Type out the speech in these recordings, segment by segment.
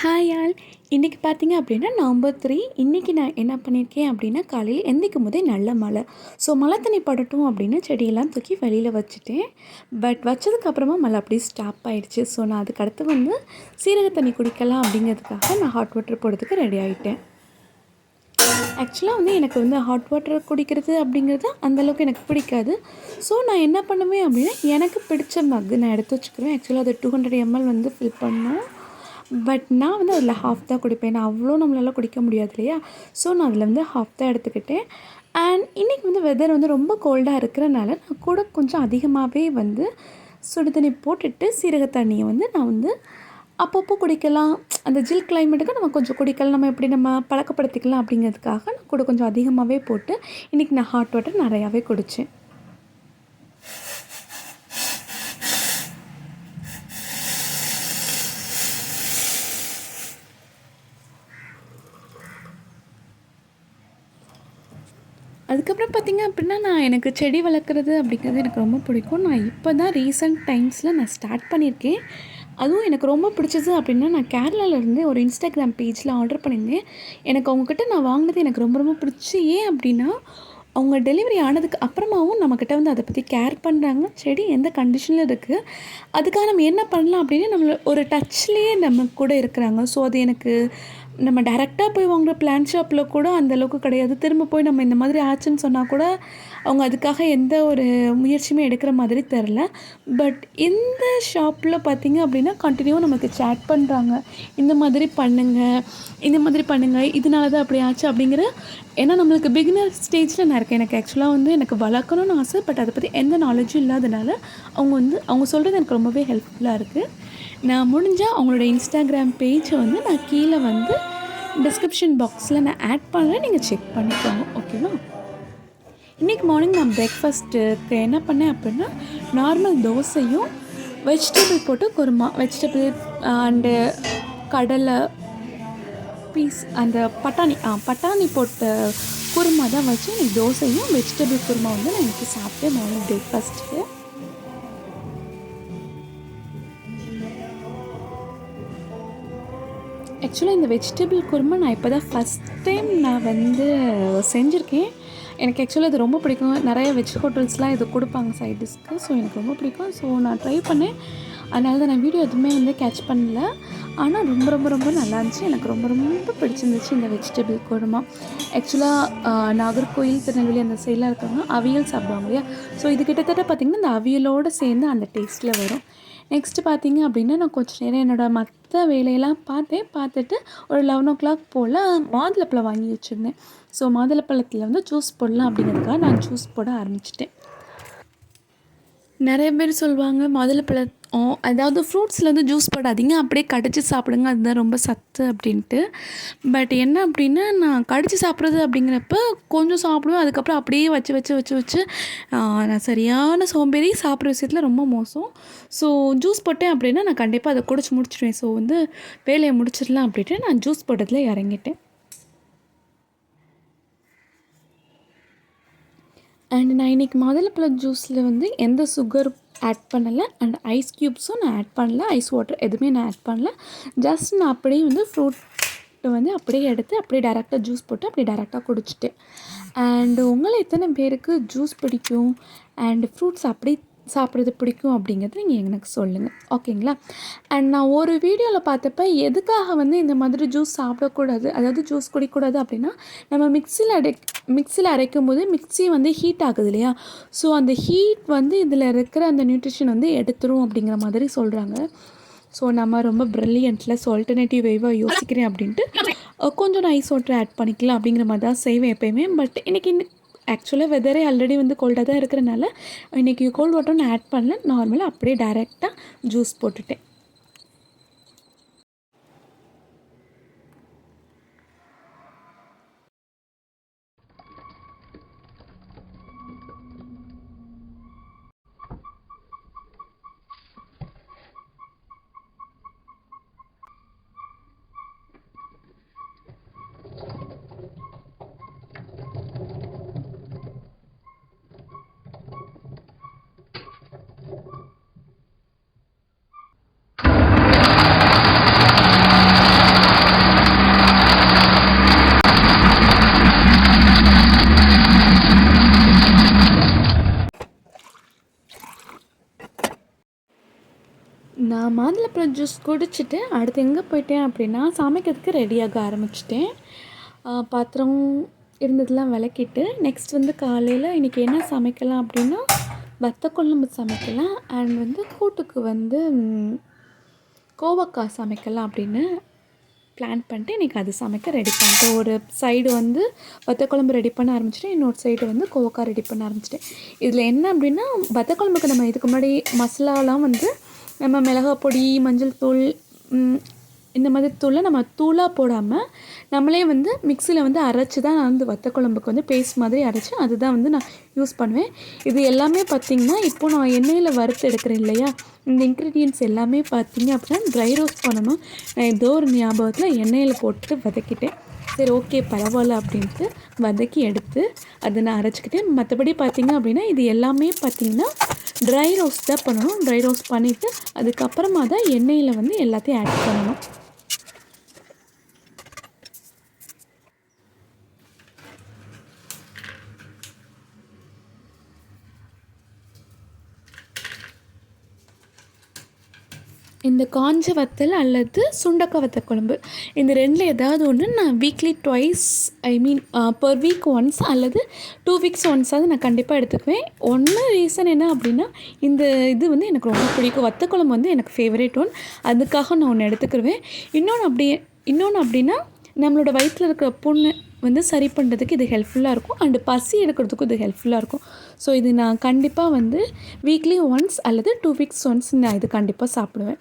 Hi all. இன்றைக்கி பார்த்தீங்க அப்படின்னா நவம்பர் 3. இன்றைக்கி நான் என்ன பண்ணியிருக்கேன் அப்படின்னா, காலையில் எந்திரிக்கும் போதே நல்ல மழை. ஸோ மழை தண்ணி படட்டும் அப்படின்னு செடியெல்லாம் தூக்கி வெளியில் வச்சுட்டேன். பட் வச்சதுக்கப்புறமா மழை அப்படியே ஸ்டாப் ஆகிடுச்சு. ஸோ நான் அதுக்கடுத்து சீரக தண்ணி குடிக்கலாம் அப்படிங்கிறதுக்காக நான் ஹாட் வாட்டர் போடுறதுக்கு ரெடி ஆகிட்டேன். ஆக்சுவலாக எனக்கு ஹாட் வாட்டர் குடிக்கிறது அப்படிங்கிறது அந்தளவுக்கு எனக்கு பிடிக்காது. ஸோ நான் என்ன பண்ணுவேன் அப்படின்னா, எனக்கு பிடிச்ச மக்கு நான் எடுத்து வச்சுக்குவேன். ஆக்சுவலாக அது 200 ml ஃபில் பண்ணோம். பட் நான் அதில் ஹாஃப் தான் குடிப்பேன். நான் அவ்வளோ நம்மளால் குடிக்க முடியாது இல்லையா? ஸோ நான் அதில் ஹாஃப் தான் எடுத்துக்கிட்டேன். அண்ட் இன்றைக்கி வெதர் ரொம்ப கோல்டாக இருக்கிறனால நான் கூட கொஞ்சம் அதிகமாகவே சுடு தண்ணி போட்டுட்டு சீரக தண்ணியை நான் அப்பப்போ குடிக்கலாம். அந்த ஜில் கிளைமேட்டுக்கு நம்ம கொஞ்சம் குடிக்கலாம். நம்ம எப்படி பழக்கப்படுத்திக்கலாம் அப்படிங்கிறதுக்காக நான் கூட கொஞ்சம் அதிகமாகவே போட்டு இன்றைக்கி நான் ஹாட் வாட்டர் நிறையாவே குடித்தேன். அதுக்கப்புறம் பார்த்திங்க அப்படின்னா, எனக்கு செடி வளர்க்குறது அப்படிங்கிறது எனக்கு ரொம்ப பிடிக்கும். நான் இப்போ தான் ரீசெண்ட் டைம்ஸில் நான் ஸ்டார்ட் பண்ணியிருக்கேன். அதுவும் எனக்கு ரொம்ப பிடிச்சது அப்படின்னா, நான் கேரளாவிலேருந்து ஒரு இன்ஸ்டாகிராம் பேஜில் ஆர்டர் பண்ணியிருந்தேன். எனக்கு அவங்கக்கிட்ட நான் வாங்கினது எனக்கு ரொம்ப ரொம்ப பிடிச்சி. ஏன் அப்படின்னா, அவங்க டெலிவரி ஆனதுக்கு அப்புறமாவும் நம்மக்கிட்ட அதை பற்றி கேர் பண்ணுறாங்க. செடி எந்த கண்டிஷனில் இருக்குது, அதுக்காக நம்ம என்ன பண்ணலாம் அப்படின்னு நம்மளை ஒரு டச்லேயே நம்ம கூட இருக்கிறாங்க. ஸோ அது எனக்கு நம்ம டைரெக்டாக போய் வாங்குகிற பிளான்ட் ஷாப்பில் கூட அந்தளவுக்கு கிடையாது. திரும்ப போய் நம்ம இந்த மாதிரி ஆச்சுன்னு சொன்னால் கூட அவங்க அதுக்காக எந்த ஒரு முயற்சியுமே எடுக்கிற மாதிரி தெரில. பட் இந்த ஷாப்பில் பார்த்திங்க அப்படின்னா கண்டினியூவாக நமக்கு சேட் பண்ணுறாங்க. இந்த மாதிரி பண்ணுங்கள், இதனால தான் அப்படி ஆச்சு அப்படிங்கிற. ஏன்னா நம்மளுக்கு பிகினர் ஸ்டேஜில் நான் இருக்கேன். எனக்கு ஆக்சுவலாக எனக்கு வளர்க்கணும்னு ஆசை. பட் அதை பற்றி எந்த நாலேஜும் இல்லாதனால அவங்க சொல்கிறது எனக்கு ரொம்பவே ஹெல்ப்ஃபுல்லாக இருக்குது. நான் முடிஞ்சால் அவங்களோட இன்ஸ்டாகிராம் பேஜை நான் கீழே டிஸ்கிரிப்ஷன் பாக்ஸில் நான் ஆட் பண்ணுறேன். நீங்கள் செக் பண்ணிக்கோங்க, ஓகேவா? இன்றைக்கி மார்னிங் நான் பிரேக்ஃபாஸ்ட்டுக்கு என்ன பண்ணேன் அப்படின்னா, நார்மல் தோசையும் வெஜிடபிள் போட்டு குருமா, வெஜிடபிள் அண்டு கடலை பீஸ், அந்த பட்டாணி போட்ட குருமா தான் வச்சு இன்றைக்கி தோசையும் வெஜிடபிள் குருமா நான் இன்றைக்கி சாப்பிட்டேன் மார்னிங் பிரேக்ஃபாஸ்ட்டுக்கு. ஆக்சுவலாக இந்த வெஜிடபிள் குருமா நான் இப்போ தான் ஃபஸ்ட் டைம் நான் செஞ்சுருக்கேன். எனக்கு ஆக்சுவலாக இது ரொம்ப பிடிக்கும். நிறைய வெஜ் ஹோட்டல்ஸ்லாம் இது கொடுப்பாங்க சைட் டிஷ்க்கு. ஸோ எனக்கு ரொம்ப பிடிக்கும். ஸோ நான் ட்ரை பண்ணேன். அதனால தான் நான் வீடியோ எதுவுமே கேட்ச் பண்ணல. ஆனால் ரொம்ப ரொம்ப ரொம்ப நல்லா இருந்துச்சு. எனக்கு ரொம்ப ரொம்ப பிடிச்சிருந்துச்சு இந்த வெஜிடபிள் குருமா. ஆக்சுவலாக நாகர்கோயில், திருநெல்வேலி அந்த சைடெலாம் இருக்கிறவங்க அவியல் சாப்பிடுவாங்க இல்லையா? ஸோ இது கிட்டத்தட்ட பார்த்திங்கன்னா இந்த அவியலோடு சேர்ந்து அந்த டேஸ்ட்டில் வரும். நெக்ஸ்ட்டு பார்த்திங்க அப்படின்னா, நான் கொஞ்சம் நேரம் என்னோடய மற்ற வேலையெல்லாம் பார்த்துட்டு ஒரு 11 o'clock போல் மாதுளப்பழம் வாங்கி வச்சுருந்தேன். ஸோ மாதுளப்பழத்தில் ஜூஸ் போடலாம் அப்படிங்கிறதுக்காக நான் ஜூஸ் போட ஆரம்பிச்சிட்டேன். நிறைய பேர் சொல்லுவாங்க மாதுளப்பழம் அதாவது ஃப்ரூட்ஸில் ஜூஸ் போடாதீங்க, அப்படியே கடிச்சு சாப்பிடுங்க, அதுதான் ரொம்ப சத்து அப்படின்ட்டு. பட் என்ன அப்படின்னா, நான் கடிச்சு சாப்பிட்றது அப்படிங்கிறப்ப கொஞ்சம் சாப்பிடுவேன். அதுக்கப்புறம் அப்படியே வச்சு நான் சரியான சோம்பேறி. சாப்பிட்ற விஷயத்தில் ரொம்ப மோசம். ஸோ ஜூஸ் போட்டேன் அப்படின்னா நான் கண்டிப்பாக அதை குடிச்சு முடிச்சிடுவேன். ஸோ வேலையை முடிச்சிடலாம் அப்படின்ட்டு நான் ஜூஸ் போட்டதில் இறங்கிட்டேன். அண்ட் நான் இன்றைக்கி மாதுளப்பழம் ஜூஸில் எந்த சுகர் ஆட் பண்ணலை. அண்ட் ஐஸ் க்யூப்ஸும் நான் ஆட் பண்ணல. ஐஸ் வாட்டர் எதுவுமே நான் ஆட் பண்ணல. ஜஸ்ட் நான் அப்படியே ஃப்ரூட்டை அப்படியே எடுத்து அப்படியே டேரெக்டாக ஜூஸ் போட்டு அப்படியே டேரெக்டாக குடிச்சிட்டேன். அண்டு உங்களை எத்தனை பேருக்கு ஜூஸ் பிடிக்கும் அண்ட் ஃப்ரூட்ஸ் அப்படி சாப்பிட்றது பிடிக்கும் அப்படிங்கிறது நீங்கள் எனக்கு சொல்லுங்கள், ஓகேங்களா? அண்ட் நான் ஒரு வீடியோவில் பார்த்தப்ப எதுக்காக இந்த மாதிரி ஜூஸ் சாப்பிடக்கூடாது, அதாவது ஜூஸ் குடிக்கக்கூடாது அப்படின்னா, நம்ம மிக்சியில் அரைக்கும் போது மிக்ஸி ஹீட் ஆகுது இல்லையா? ஸோ அந்த ஹீட் இதில் இருக்கிற அந்த நியூட்ரிஷன் எடுத்துரும் அப்படிங்கிற மாதிரி சொல்கிறாங்க. ஸோ நம்ம ரொம்ப ப்ரில்லியண்ட்டில் ஸோ ஆல்டர்னேட்டிவ் வேவாக யோசிக்கிறேன் அப்படின்ட்டு கொஞ்சம் நான் ஐஸ் வாட்டர் ஆட் பண்ணிக்கலாம் அப்படிங்கிற மாதிரி தான் செய்வேன் எப்போயுமே. பட் இன்றைக்கி ஆக்சுவலாக வெதரே ஆல்ரெடி கோல்டாக தான் இருக்கிறனால இன்றைக்கி கோல்ட் வாட்டர் நான் ஆட் பண்ணல. நார்மலாக அப்படியே டைரெக்டாக ஜூஸ் போட்டுட்டேன். அப்புறம் ஜூஸ் குடிச்சிட்டு அடுத்து எங்கே போயிட்டேன் அப்படின்னா சமைக்கிறதுக்கு ரெடியாக ஆரம்பிச்சிட்டேன். பாத்திரம் இருந்ததெல்லாம் விளக்கிட்டு நெக்ஸ்ட் வந்து காலையில் இன்றைக்கி என்ன சமைக்கலாம் அப்படின்னா வத்த குழம்பு சமைக்கலாம் அண்ட் வந்து கூட்டுக்கு வந்து கோவக்காய் சமைக்கலாம் அப்படின்னு பிளான் பண்ணிட்டு இன்றைக்கி அது சமைக்க ரெடி பண்ணிட்டேன். ஒரு சைடு வந்து வத்த குழம்பு ரெடி பண்ண ஆரம்பிச்சிட்டேன், இன்னொரு சைடு வந்து கோவக்காய் ரெடி பண்ண ஆரம்பிச்சிட்டேன். இதில் என்ன அப்படின்னா வத்த குழம்புக்கு நம்ம இதுக்கு முன்னாடி மசாலாலாம் வந்து நம்ம மிளகாய் பொடி, மஞ்சள் தூள், இந்த மாதிரி தூளை நம்ம தூளாக போடாமல் நம்மளே வந்து மிக்சியில் வந்து அரைச்சி தான் நான் வந்து வத்த குழம்புக்கு வந்து பேஸ்ட் மாதிரி அரைச்சி அதுதான் வந்து நான் யூஸ் பண்ணுவேன். இது எல்லாமே பார்த்திங்கன்னா இப்போ நான் எண்ணெயில் வறுத்து எடுக்கிறேன் இல்லையா, இந்த இன்க்ரீடியன்ட்ஸ் எல்லாமே பார்த்திங்க அப்படின்னா ட்ரை ரோஸ்ட் பண்ணணும். நான் ஏதோ ஒரு ஞாபகத்தில் எண்ணெயில் போட்டு வதக்கிட்டேன். சரி ஓகே பரவாயில்ல அப்படின்ட்டு வதக்கி எடுத்து அதை நான் அரைச்சிக்கிட்டேன். மற்றபடி பார்த்திங்க அப்படின்னா இது எல்லாமே பார்த்திங்கன்னா ட்ரை ரோஸ்ட் தான் பண்ணணும். ட்ரை ரோஸ்ட் பண்ணிவிட்டு அதுக்கப்புறமா தான் எண்ணெயில் வந்து எல்லாத்தையும் ஆட் பண்ணணும். இந்த காஞ்ச வத்தல் அல்லது சுண்டக்காய் வத்த குழம்பு இந்த ரெண்டில் ஏதாவது ஒன்று நான் weekly twice per week once அல்லது 2 வீக்ஸ் ஒன்ஸாவது நான் கண்டிப்பாக எடுத்துக்குவேன். ரீசன் என்ன அப்படின்னா இந்த இது வந்து எனக்கு ரொம்ப பிடிக்கும். வத்த குழம்பு வந்து எனக்கு ஃபேவரேட் ஒன், அதுக்காக நான் ஒன்று எடுத்துக்கிடுவேன். இன்னொன்று அப்படின்னா நம்மளோட வயிற்றில் இருக்கிற புண்ணு வந்து சரி பண்ணுறதுக்கு இது ஹெல்ப்ஃபுல்லாக இருக்கும் அண்டு பசி எடுக்கிறதுக்கும் இது ஹெல்ப்ஃபுல்லாக இருக்கும். ஸோ இது நான் கண்டிப்பாக வந்து வீக்லி ஒன்ஸ் அல்லது 2 வீக்ஸ் ஒன்ஸ் நான் இது கண்டிப்பாக சாப்பிடுவேன்.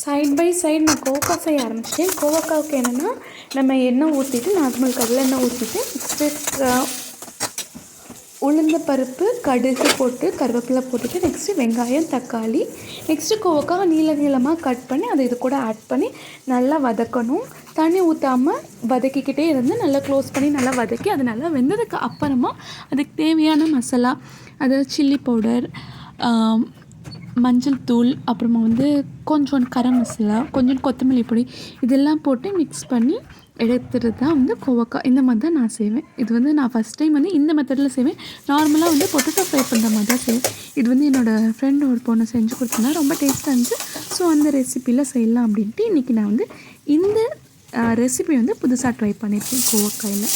சைட் பை சைடு நான் கோவக்காய் செய்ய ஆரம்பிச்சிட்டேன். கோவக்காவுக்கு என்னென்னா நம்ம எண்ணெய் ஊற்றிட்டு நார்மல் கடலை எண்ணெய் ஊற்றிட்டு நெக்ஸ்ட்டு உளுந்த பருப்பு, கடுகு போட்டு கருவேப்பிலை போட்டுட்டு நெக்ஸ்ட்டு வெங்காயம், தக்காளி, நெக்ஸ்ட்டு கோவக்காய் நீளமாக கட் பண்ணி அதை இது கூட ஆட் பண்ணி நல்லா வதக்கணும். தண்ணி ஊற்றாமல் வதக்கிக்கிட்டே இருந்து நல்லா க்ளோஸ் பண்ணி நல்லா வதக்கி அது நல்லா வெந்ததுக்கு அப்புறமா அதுக்கு தேவையான மசாலா, அதாவது சில்லி பவுடர், மஞ்சள் தூள், அப்புறமா வந்து கொஞ்சம் கரம் மசாலா, கொஞ்சம் கொத்தமல்லி பொடி இதெல்லாம் போட்டு மிக்ஸ் பண்ணி எடுத்துகிறது தான் வந்து கோவக்காய். இந்த மாதிரி தான் நான் செய்வேன். இது வந்து நான் ஃபஸ்ட் டைம் வந்து இந்த மெத்தடில் செய்வேன். நார்மலாக வந்து பொட்டேட்டோ ஃப்ரை பண்ணுற மாதிரி தான் செய்வேன். இது வந்து என்னோடய ஃப்ரெண்டு ஒரு பொண்ணு செஞ்சு கொடுத்தா ரொம்ப டேஸ்ட்டாக இருந்துச்சு. ஸோ அந்த ரெசிப்பியில் செய்யலாம் அப்படின்ட்டு இன்றைக்கி நான் வந்து இந்த ரெசிபி வந்து புதுசாக ட்ரை பண்ணியிருக்கேன் கோவக்காயில்.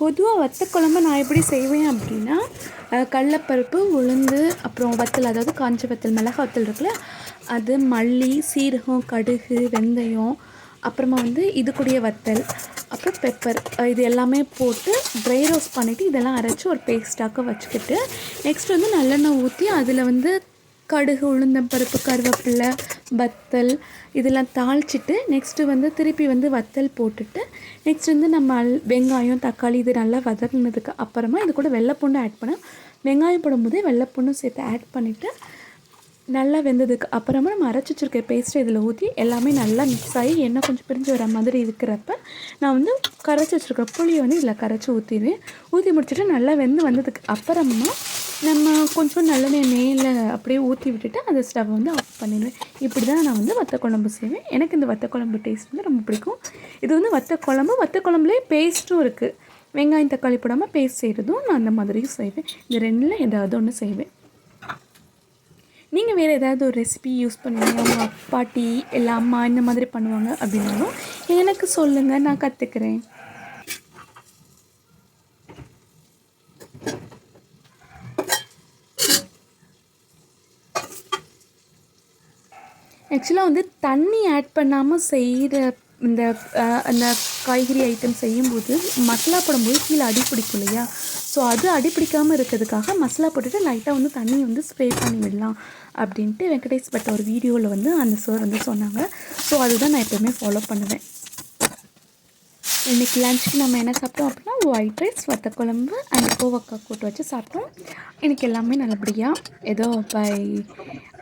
பொதுவாக வத்த குழம்பு நான் எப்படி செய்வேன் அப்படின்னா கடலப்பருப்பு, உளுந்து, அப்புறம் வத்தல், அதாவது காஞ்ச வத்தல், மிளகா வத்தல் இருக்குல்ல அது, மல்லி, சீரகம், கடுகு, வெந்தயம், அப்புறமா வந்து இது கூடிய வத்தல், அப்புறம் பெப்பர் இது எல்லாமே போட்டு ட்ரை ரோஸ்ட் பண்ணிவிட்டு இதெல்லாம் அரைச்சி ஒரு பேஸ்ட்டாக்க வச்சுக்கிட்டு நெக்ஸ்ட் வந்து நல்லெண்ணெய் ஊற்றி அதில் வந்து கடுகு, உளுந்தம்பருப்பு, கருவேப்பிலை, வத்தல் இதெல்லாம் தாளிச்சிட்டு நெக்ஸ்ட்டு வந்து திருப்பி வந்து வத்தல் போட்டுட்டு நெக்ஸ்ட் வந்து நம்ம வெங்காயம், தக்காளி இது நல்லா வதங்கினதுக்கு அப்புறமா இது கூட வெள்ளைப்பூண்டு ஆட் பண்ணேன். வெங்காயம் போடும்போதே வெள்ளைப்பூண்டும் சேர்த்து ஆட் பண்ணிவிட்டு நல்லா வெந்ததுக்கு அப்புறமா நம்ம அரைச்சி வச்சுருக்க பேஸ்ட்டை இதில் ஊற்றி எல்லாமே நல்லா மிக்ஸ் ஆகி எண்ணெய் கொஞ்சம் பிரிஞ்சு வர மாதிரி இருக்கிறப்ப நான் வந்து கரைச்சி வச்சுருக்க புளியை வந்து இதில் கரைச்சி ஊற்றிடுவேன். ஊற்றி முடிச்சுட்டு நல்லா வந்ததுக்கு அப்புறமா நம்ம கொஞ்சம் நல்லெண்ணெய் மேலே அப்படியே ஊற்றி விட்டுட்டு அந்த ஸ்டவ் வந்து ஆஃப் பண்ணிடுவேன். இப்படி தான் நான் வந்து வத்த குழம்பு செய்வேன். எனக்கு இந்த வத்த குழம்பு டேஸ்ட் வந்து ரொம்ப பிடிக்கும். இது வந்து வத்த குழம்புலேயே பேஸ்ட்டும் இருக்குது. வெங்காயம் தக்காளி போடாமல் பேஸ்ட் செய்கிறதும் நான் அந்த மாதிரியும் செய்வேன். இந்த ரெண்டில் ஏதாவது ஒன்று செய்வேன். நீங்கள் வேறு ஏதாவது ஒரு ரெசிபி யூஸ் பண்ணுவீங்க, உங்கள் பாட்டி இல்லை அம்மா இந்த மாதிரி பண்ணுவாங்க அப்படின்னாலும் எனக்கு சொல்லுங்கள், நான் கற்றுக்கிறேன். ஆக்சுவலாக வந்து தண்ணி ஆட் பண்ணாமல் செய்கிற இந்த அந்த காய்கறி ஐட்டம் செய்யும்போது மசாலா போடும்போது கீழே அடி பிடிக்கும் இல்லையா? ஸோ அது அடி பிடிக்காமல் இருக்கிறதுக்காக மசாலா போட்டுட்டு லைட்டாக வந்து தண்ணி வந்து ஸ்ப்ரே பண்ணி விடலாம் அப்படின்ட்டு வெங்கடேஷ் பட்ட ஒரு வீடியோவில் வந்து அந்த சார் வந்து சொன்னாங்க. ஸோ அதுதான் நான் எப்போவுமே ஃபாலோ பண்ணுவேன். இன்றைக்கி லஞ்சுக்கு நம்ம என்ன சாப்பிட்டோம் அப்படின்னா ஒயிட் ரைஸ், வத்த குழம்பு அண்ட் கோவக்காய் கூட்டு வச்சு சாப்பிட்டோம். இன்றைக்கி எல்லாமே நல்லபடியாக ஏதோ பை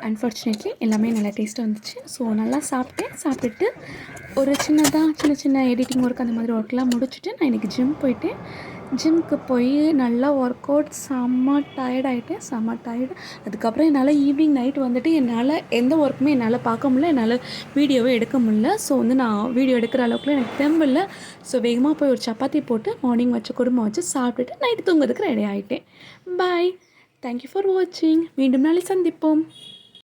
அன்ஃபார்ச்சுனேட்லி எல்லாமே நல்லா டேஸ்ட்டாக வந்துச்சு. ஸோ நல்லா சாப்பிட்டுட்டு ஒரு சின்ன சின்ன எடிட்டிங் ஒர்க் அந்த மாதிரி ஒர்க்லாம் முடிச்சுட்டு நான் இன்றைக்கி ஜிம்முக்கு போய் நல்லா ஒர்க் அவுட் செம்ம டயர்டு. அதுக்கப்புறம் என்னால் ஈவினிங் நைட் வந்துட்டு என்னால் எந்த ஒர்க்குமே என்னால் பார்க்க முடியல, என்னால் வீடியோவே எடுக்க முடியல. ஸோ வந்து நான் வீடியோ எடுக்கிற அளவுக்குலாம் எனக்கு தெம்பில்லை. ஸோ வேகமாக போய் ஒரு சப்பாத்தி போட்டு மார்னிங் வச்சு குருமா வச்சு சாப்பிட்டுட்டு நைட்டு தூங்குறதுக்கு ரெடி ஆகிட்டேன். பாய். தேங்க்யூ ஃபார் வாட்சிங். மீண்டும் நாளை சந்திப்போம்.